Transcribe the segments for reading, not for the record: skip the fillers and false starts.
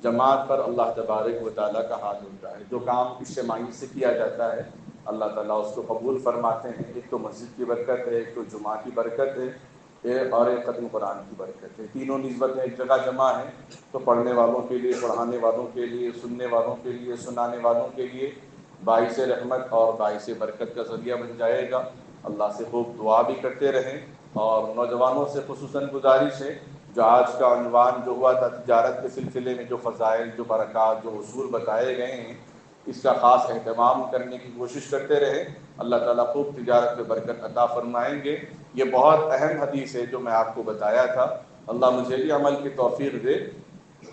جماعت پر اللہ تبارک و تعالیٰ کا ہاتھ ہوتا ہے۔ جو کام اجتماعی سے کیا جاتا ہے اللہ تعالیٰ اس کو قبول فرماتے ہیں۔ ایک تو مسجد کی برکت ہے، ایک تو جمعہ کی برکت ہے، اور ایک ختم قرآن کی برکت ہے۔ تینوں نسبتیں ایک جگہ جمع ہیں تو پڑھنے والوں کے لیے، پڑھانے والوں کے لیے، سننے والوں کے لیے، سنانے والوں کے لیے باعث رحمت اور باعث برکت کا ذریعہ بن جائے گا۔ اللہ سے خوب دعا بھی کرتے رہیں، اور نوجوانوں سے خصوصاً گزارش ہے، جو آج کا عنوان جو ہوا تھا تجارت کے سلسلے میں جو فضائل، جو برکات، جو اصول بتائے گئے ہیں، اس کا خاص اہتمام کرنے کی کوشش کرتے رہیں۔ اللہ تعالیٰ خوب تجارت میں برکت عطا فرمائیں گے۔ یہ بہت اہم حدیث ہے جو میں آپ کو بتایا تھا۔ اللہ مجھے بھی عمل کی توفیق دے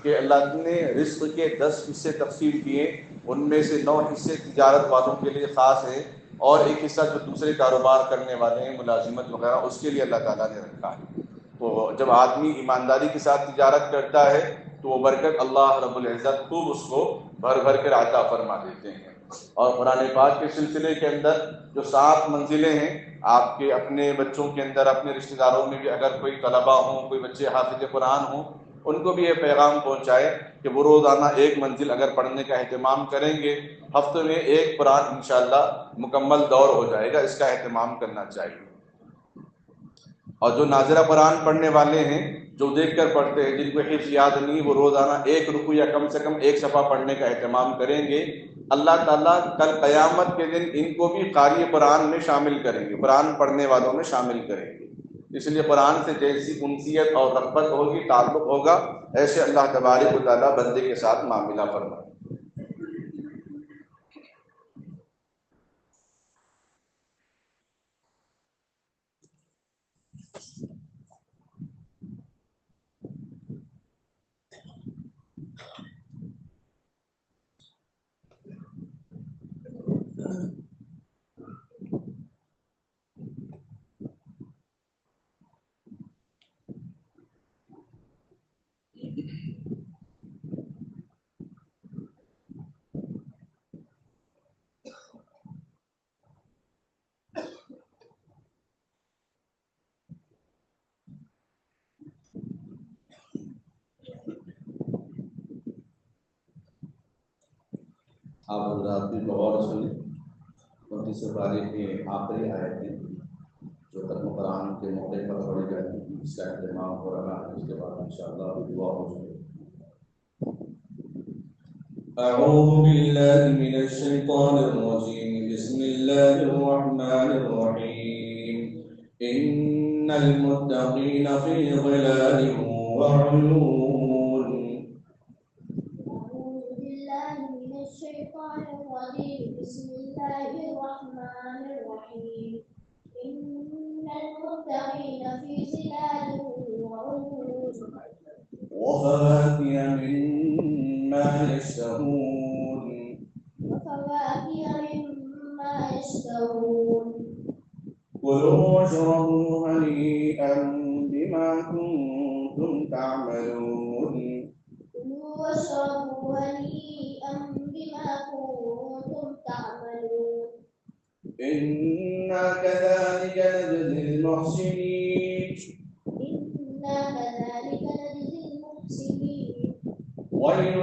کہ اللہ نے رزق کے 10 حصے تقسیم کیے، ان میں سے 9 حصے تجارت والوں کے لیے خاص ہے، اور ایک حصہ جو دوسرے کاروبار کرنے والے ہیں، ملازمت وغیرہ، اس کے لیے اللہ تعالیٰ نے رکھا ہے۔ تو جب آدمی ایمانداری کے ساتھ تجارت کرتا ہے تو وہ برکت اللہ رب العزت خوب اس کو بھر بھر کر عطا فرما دیتے ہیں۔ اور قرآن پاک کے سلسلے کے اندر جو 7 منزلیں ہیں، آپ کے اپنے بچوں کے اندر، اپنے رشتہ داروں میں بھی اگر کوئی طلبہ ہوں، کوئی بچے حافظ قرآن ہوں، ان کو بھی یہ پیغام پہنچائے کہ وہ روزانہ 1 منزل اگر پڑھنے کا اہتمام کریں گے، ہفتے میں 1 قرآن انشاءاللہ مکمل دور ہو جائے گا، اس کا اہتمام کرنا چاہیے۔ اور جو ناظرہ قرآن پڑھنے والے ہیں، جو دیکھ کر پڑھتے ہیں، جن کو حفظ یاد نہیں، وہ روزانہ 1 رکوع یا کم سے کم 1 صفحہ پڑھنے کا اہتمام کریں گے، اللہ تعالیٰ کل قیامت کے دن ان کو بھی قاری قرآن میں شامل کریں گے، قرآن پڑھنے والوں میں شامل کریں گے۔ اس لیے قرآن سے جیسی انسیت اور رغبت ہوگی، تعلق ہوگا، ایسے اللہ تبارک و تعالیٰ بندے کے ساتھ معاملہ فرمائے۔ آپ حضرات بھی غور سنیں، 29 پارے کی آخری آیتیں جو ختم قرآن کے موقع پر پڑھی جاتی ہیں، اس کا اہتمام ہو رہا ہے۔ اس کے بعد انشاءاللہ دعا ہو جائے۔ اعوذ باللہ من الشیطان الرجیم، بسم اللہ الرحمن الرحیم، ان المتقین فی ظلال وعیون۔ الشيطان الرجيم بسم الله الرحمن الرحيم إن المتقين في ظلال وعيون وفواكه مما يشتهون كلوا واشربوا هنيئا بما كنتم تعملون كلوا واشربوا هنيئا بما كنتم تعملون إنا كذلك نجزي المحسنين إنا كذلك نجزي المحسنين ويل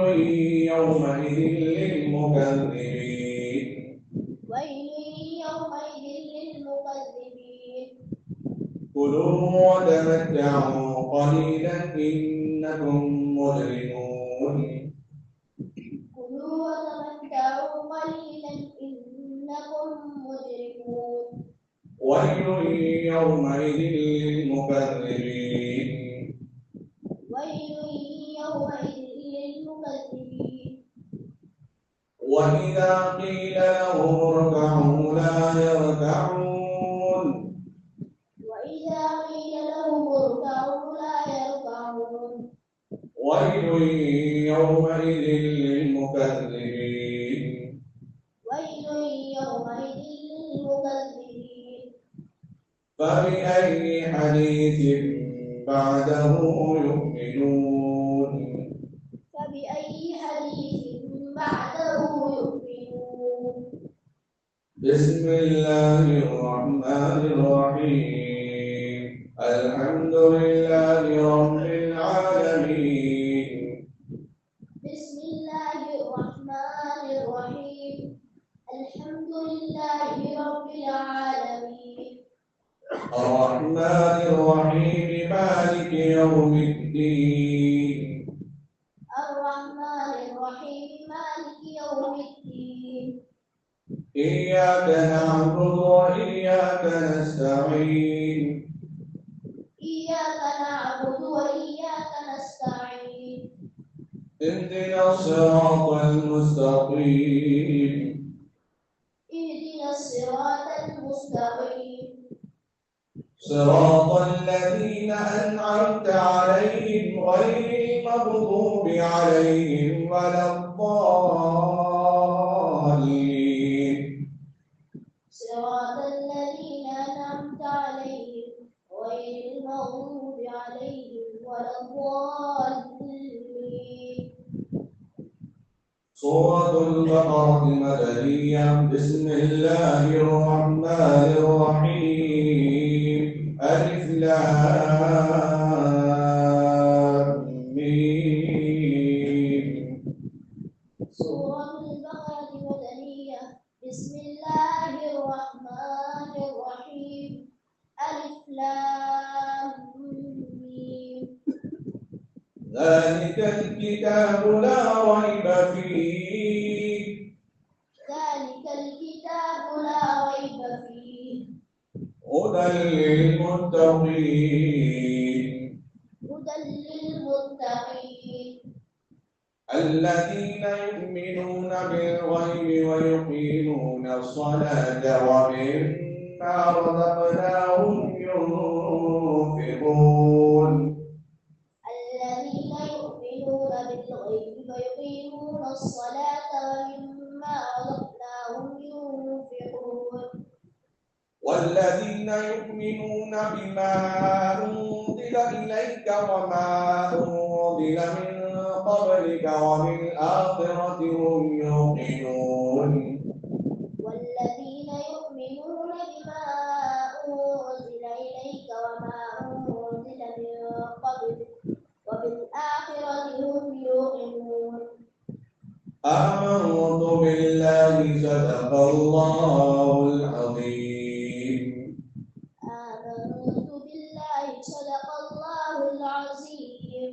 يومئذ للمكذبين ويل يومئذ للمكذبين كلوا وتمتعوا قليلا إنكم مجرمون كلوا وتمتعوا قليلا إنكم مجرمون ويل يومئذ للمكذبين ويل يومئذ للمكذبين وإذا قيل لهم اركعوا لا يركعون وإذا قيل لهم اركعوا لا يركعون ويل يومئذ للمكذبين ويل يومئذ للمكذبين فبأي حديث بعده يؤمنون فبأي حديث بعده يؤمنون بسم الله الرحمن الرحيم الحمد لله رب العالمين بسم الرحمن الرحيم مالك يوم الدين الرحمن الرحيم مالك يوم الدين إياك نعبد وإياك نستعين إياك نعبد وإياك نستعين اهدنا الصراط المستقيم اهدنا الصراط المستقيم صراط الذين أنعمت عليهم غير المغضوب عليهم ولا الضالين صراط الذين أنعمت عليهم غير المغضوب عليهم ولا الضالين. سورة البقرة مدنية. بسم الله الرحمن الرحيم. ألف لام ميم. سورة البقرة مدنية. بسم الله الرحمن الرحيم. ألف لام ميم. ذلك الكتاب لا ريب فيه. ذلك الكتاب لا ريب فيه. هدى للمتقين. هدى للمتقين. الذين يؤمنون بالغيب ويقيمون الصلاة ومما رزقناهم ينفقون. الذين يؤمنون بالغيب ويقيمون الصلاة ومما رزقناهم ينفقون. والذين يؤمنون بما أنزل إليك وما أنزل من قبلك وبالآخرة هم يوقنون. والذين يؤمنون بما أنزل إليك وما أنزل من قبلك وبالآخرة هم يوقنون. آمنت بالله صدق الله العظيم. آمنت بالله صدق الله العظيم.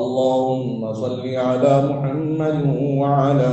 اللهم صل على محمد وعلى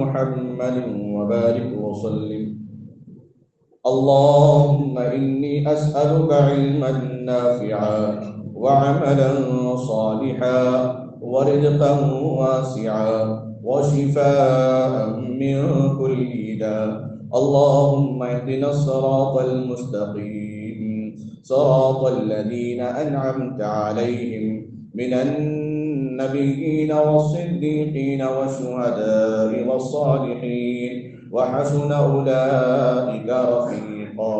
محمد وبارك وسلم। اللهم إني أسألك علما نافعا وعملا صالحا ورزقا واسعا وشفاء من كل داء. اللهم اهدنا الصراط المستقيم صراط الذين أنعمت عليهم من النبيين والصديقين والشهداء والصالحين وحسن أولئك رفيقا.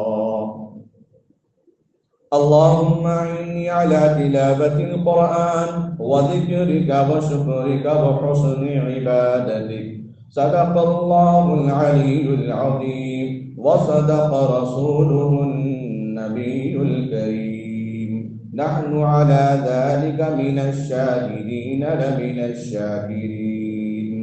اللهم أعني على تلاوة القرآن وذكرك وشكرك وحسن عبادتك. صدق الله العلي العظيم وصدق رسوله النبي الكريم. نحن على ذلك من الشاهدين لمن الشاكرين.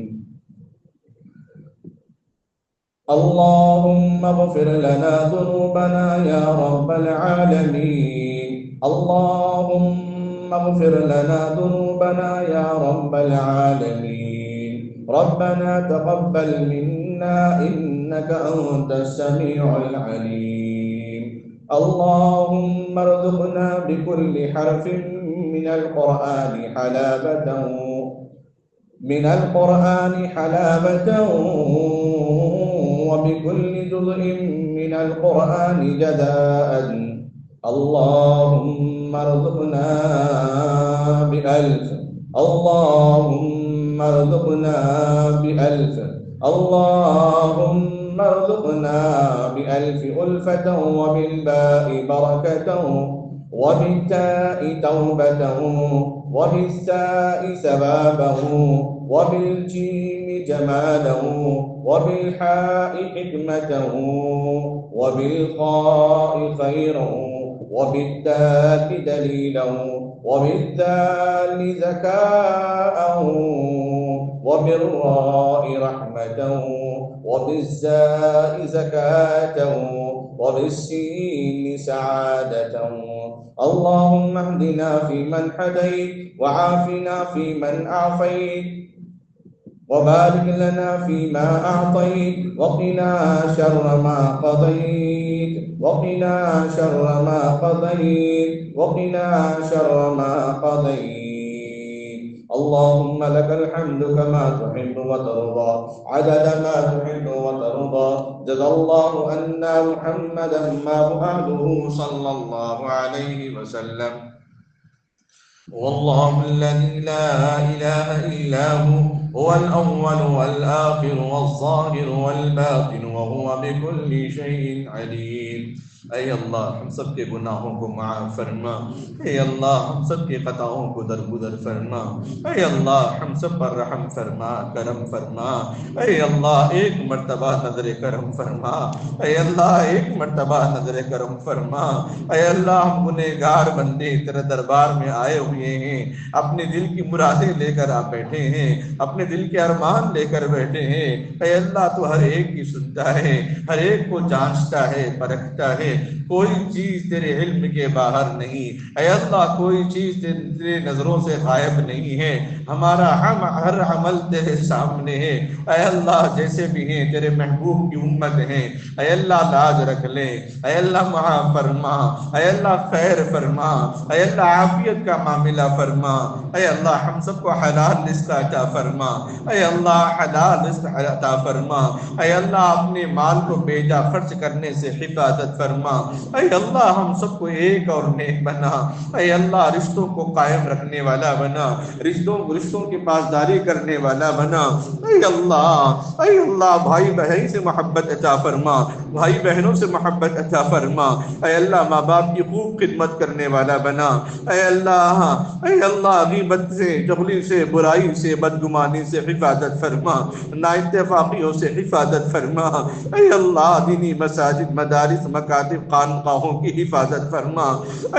اللهم اغفر لنا ذنوبنا يا رب العالمين. اللهم اغفر لنا ذنوبنا يا رب العالمين. ربنا تقبل منا إنك أنت السميع العليم. اللهم ارزقنا بكل حرف من القرآن حلاوة وبكل جزء من القرآن جزاء. اللهم ارزقنا بألف، اللهم ارزقنا بألف، اللهم ارزقنا بألف ألفة، وبالباء بركة، وبالتاء توبة، وبالساء ثوابه، وبالجيم جماله، وبالحاء حكمته، وبالخاء خيره، وبالدال دليله، وبالدال ذكاءه، وبالراء رحمته، وبالزاء زكاته، وبالسين سعادته. اللهم اهدنا فيمن هديت، وعافنا فيمن عافيت، وبارك لنا فيما أعطيت، وقنا شر ما قضيت، وقنا شر ما قضيت، وقنا شر ما قضيت. اللهم لك الحمد كما تحب وترضى، عدد ما تحب وترضى. جزا الله عنا محمدا ما أهله صلى الله عليه وسلم. والله الذي لا إله إلا هو الأول والآخر والظاهر والباطن وهو بكل شيء عليم. اے اللہ ہم سب کے گناہوں کو معاف فرما، اے اللہ ہم سب کے خطاؤں کو درگزر فرما، اے اللہ ہم سب پر رحم فرما، کرم فرما، اے اللہ ایک مرتبہ نظر کرم فرما، اے اللہ ایک مرتبہ نظر کرم فرما. اے اللہ ہم گنہگار بندے تیرے دربار میں آئے ہوئے ہیں، اپنے دل کی مرادیں لے کر آ بیٹھے ہیں، اپنے دل کے ارمان لے کر بیٹھے ہیں. اے اللہ تو ہر ایک کی سنتا ہے، ہر ایک کو جانچتا ہے، پرکھتا ہے، کوئی چیز تیرے علم کے باہر نہیں. اے اللہ کوئی چیز تیرے نظروں سے غائب نہیں ہے. ہمارا ہر عمل تیرے سامنے ہے. اے اللہ جیسے بھی ہیں تیرے محبوب کی امت ہیں، اے اللہ لاج رکھ لے، اے اللہ معاف فرما، اے اللہ خیر فرما، اے اللہ عافیت کا معاملہ فرما. اے اللہ ہم سب کو حلال رزق عطا فرما، اے اللہ حلال رزق عطا فرما. اے اللہ اپنے مال کو بیجا خرچ کرنے سے حفاظت فرما. اے اللہ ہم سب کو ایک اور نیک بنا. اے اللہ رشتوں کو قائم رکھنے والا بنا، رشتوں کی پاسداری کرنے والا بنا. اے اللہ بھائی بہن سے محبت عطا فرما، بھائی بہنوں سے محبت عطا فرما. اے اللہ ماں باپ کی خوب خدمت کرنے والا بنا. اے اللہ غیبت سے، چغلی سے، برائی سے، بدگمانی سے حفاظت فرما، نااتفاقیوں سے حفاظت فرما. اے اللہ دینی مساجد، مدارس، مکاتب، خانقاہوں کی حفاظت فرما.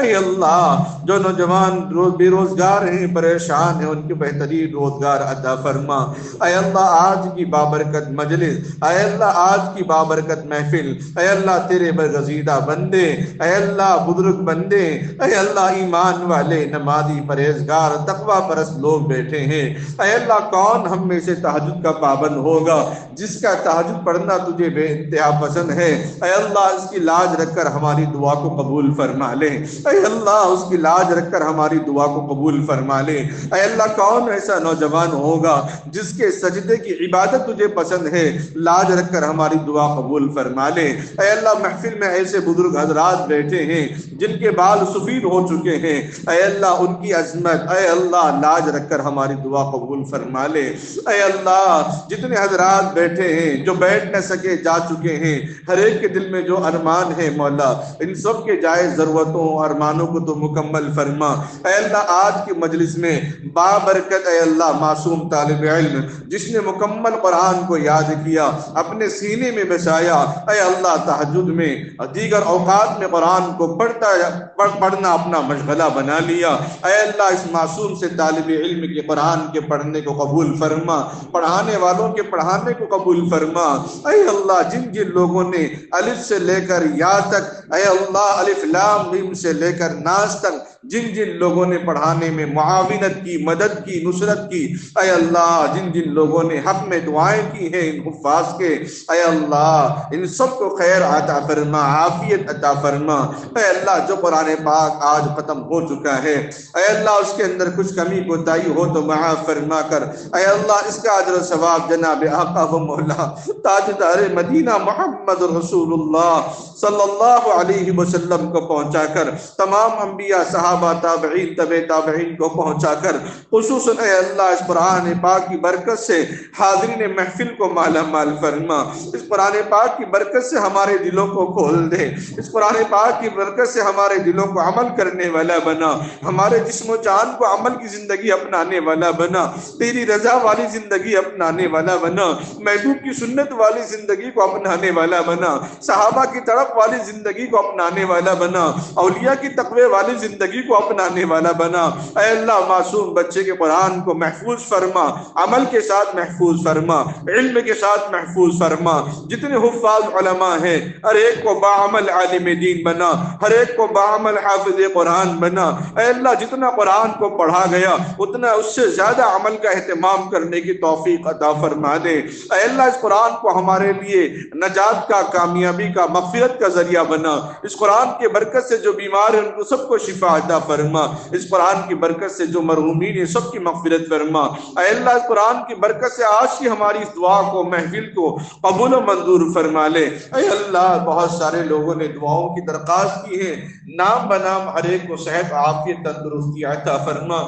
اے اللہ جو نوجوان بے روزگار ہیں، پریشان ہیں، ان کی بہترین روزگار عطا فرما. اے اللہ آج کی بابرکت مجلس، اے اللہ آج کی بابرکت محفل، اے اللہ تیرے برگزیدہ بندے، اے اللہ بزرگ بندے، اے اللہ ایمان والے، نمازی، پرہیزگار، تقوی پرست لوگ بیٹھے ہیں. اے اللہ کون ہم میں سے تہجد کا پابند ہوگا جس کا تہجد پڑھنا تجھے بے انتہا پسند ہے. اے اللہ اس کی لاج رکھ کر ہماری دعا کو قبول فرما لے. اے اللہ اس کی لاج رکھ کر ہماری دعا کو قبول فرما لے. اے اللہ کون ایسا نوجوان ہوگا جس کے سجدے کی عبادت تجھے پسند ہے، لاج رکھ کر ہماری دعا قبول فرما لے. اے اللہ محفل میں ایسے بزرگ حضرات بیٹھے ہیں جن کے بال سفید ہو چکے ہیں، اے اللہ ان کی عظمت، اے اللہ لاج رکھ کر ہماری دعا قبول فرما لے. اے اللہ جتنے حضرات بیٹھے ہیں، جو بیٹھ نہ سکے جا چکے ہیں، ہر ایک کے دل میں جو ارمان ہے مولا ان سب کے جائز ضرورتوں ارمانوں کو تو مکمل فرما. اے اللہ آج کی مجلس میں بابرکت اے اللہ معصوم طالب علم جس نے مکمل قرآن کو یاد کیا، اپنے سینے میں بسایا، اے اللہ تہجد میں دیگر اوقات میں قرآن کو پڑھنا اپنا مشغلہ بنا لیا. اے اللہ اس معصوم سے طالب علم کے قرآن کے پڑھنے کو قبول فرما، پڑھانے والوں کے پڑھانے کو قبول فرما. اے اللہ جن جن لوگوں نے الف سے لے کر یا تک، اے اللہ الف لام میم سے لے کر ناس تک جن جن لوگوں نے پڑھانے میں معاونت کی، مدد کی، کی، نصرت کی۔ اے اللہ جن جن لوگوں نے حق میں دعائیں کی ہیں ان حفاظ کے، اے اللہ ان سب کو خیر عطا فرما، عافیت عطا فرما۔ اے اللہ جو قرآن پاک آج ختم ہو چکا ہے، اے اللہ اس کے اندر کچھ کمی کوتاہی ہو تو معاف فرما کر، اے اللہ اس کا اجر و ثواب جناب آقا و مولا تاجدار مدینہ محمد رسول اللہ صلی اللہ علیہ وسلم کو پہنچا کر، تمام انبیاء، صحابہ، تابعین، تبع تابعین کو پہنچا کر، خصوصاً اے اللہ اس قرآن پاک کی برکت سے حاضرین محفل کو مالا مال فرما، اس قرآن پاک کی برکت سے ہمارے دلوں کو کھول دے، اس قرآن پاک کی برکت سے ہمارے دلوں کو عمل کرنے والا بنا، ہمارے جسم و جان کو عمل کی زندگی اپنانے والا بنا، تیری رضا والی زندگی اپنانے والا بنا، محبوب کی سنت والی زندگی کو اپنانے والا بنا، صحابہ کی تڑپ والی زندگی کو اپنانے والا بنا، اولیاء کی تقوی والی زندگی کو اپنانے والا بنا۔ اے اللہ معصوم بچے کے قرآن کو محفوظ فرما، عمل کے ساتھ محفوظ فرما، علم کے ساتھ محفوظ فرما، جتنے حفاظ علماء ہیں ہر ایک کو باعمل عالم دین بنا، ہر ایک کو باعمل حافظ قرآن بنا۔ اے اللہ جتنا قرآن کو پڑھا گیا اتنا اس سے زیادہ عمل کا اہتمام کرنے کی توفیق عطا فرما دے۔ اے اللہ اس قرآن کو ہمارے لیے نجات کا، کامیابی کا، مغفرت کا ذریعہ بنا۔ اس قرآن کے برکت سے جو بیمار ہیں ان کو سب کو شفا عطا فرما، اس قرآن کی برکت سے جو مرحومین ہیں سب کی مغفرت فرما۔ اے اللہ اس قرآن کی برکت سے آج کی ہماری اس دعا کو، محفل کو قبول و منظور فرما لے۔ اے اللہ بہت سارے لوگوں نے دعاؤں کی درخواست کی ہے، نام بنام ہر ایک کو صحت، عافیت، تندرستی عطا فرما۔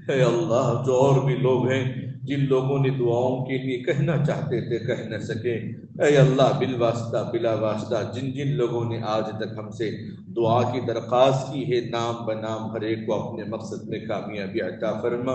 اے اللہ جو اور بھی لوگ ہیں جن لوگوں نے دعاؤں کے لیے کہنا چاہتے تھے کہہ نہ سکے، اے اللہ بالواسطہ بلا واسطہ جن جن لوگوں نے آج تک ہم سے دعا کی درخواست کی ہے، نام بنام ہر ایک کو اپنے مقصد میں کامیابی عطا فرما۔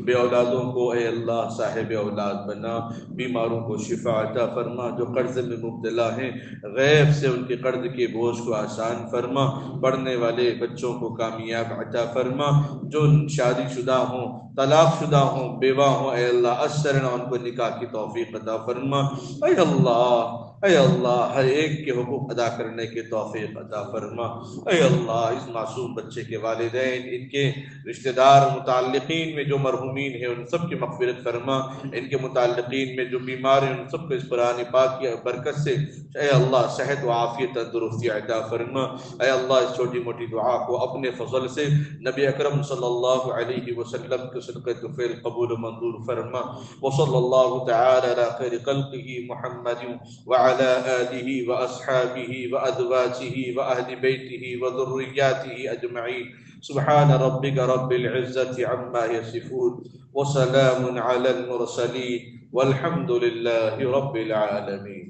بے اولادوں کو اے اللہ صاحب اولاد بنا، بیماروں کو شفا عطا فرما، جو قرض میں مبتلا ہیں غیب سے ان کے قرض کے بوجھ کو آسان فرما، پڑھنے والے بچوں کو کامیاب عطا فرما، جو شادی شدہ ہوں، طلاق شدہ ہوں، بیوہ ہوں، اے اللہ اثرنا ان کو نکاح کی توفیق عطا فرما۔ اے اللہ ہر ایک کے حقوق ادا کرنے کی توفیق عطا فرما۔ اے اللہ اس معصوم بچے کے والدین، ان کے رشتہ دار، متعلقین میں جو مرحومین ہیں ان سب کی مغفرت فرما، ان کے متعلقین میں جو بیمار ہیں ان سب کو اس قرآن پاک کی برکت سے اے اللہ صحت و عافیت تندرستی عطا فرما۔ اے اللہ اس چھوٹی موٹی دعا کو اپنے فضل سے نبی اکرم صلی اللہ علیہ وسلم کے صدقہ طفیل قبول و منظور فرما۔ وصلی اللہ تعالی علی خیر خلقہ محمد وعلى آلہ واصحابہ وازواجہ واہل بیتہ وذریاتہ اجمعین۔ سبحان ربک رب العزۃ عما یصفون وسلام علی المرسلین والحمد للہ رب العالمین۔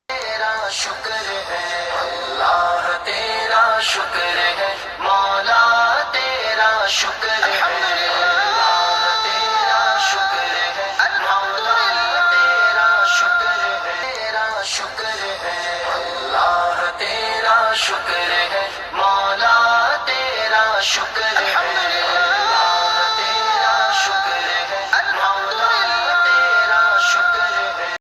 تیرا شکر ہے اللہ، تیرا شکر ہے مولا، تیرا شکر ہے اللہ، تیرا شکر ہے مولا، تیرا شکر ہے، تیرا شکر ہے اللہ، تیرا شکر ہے مولا، تیرا شکر ہے۔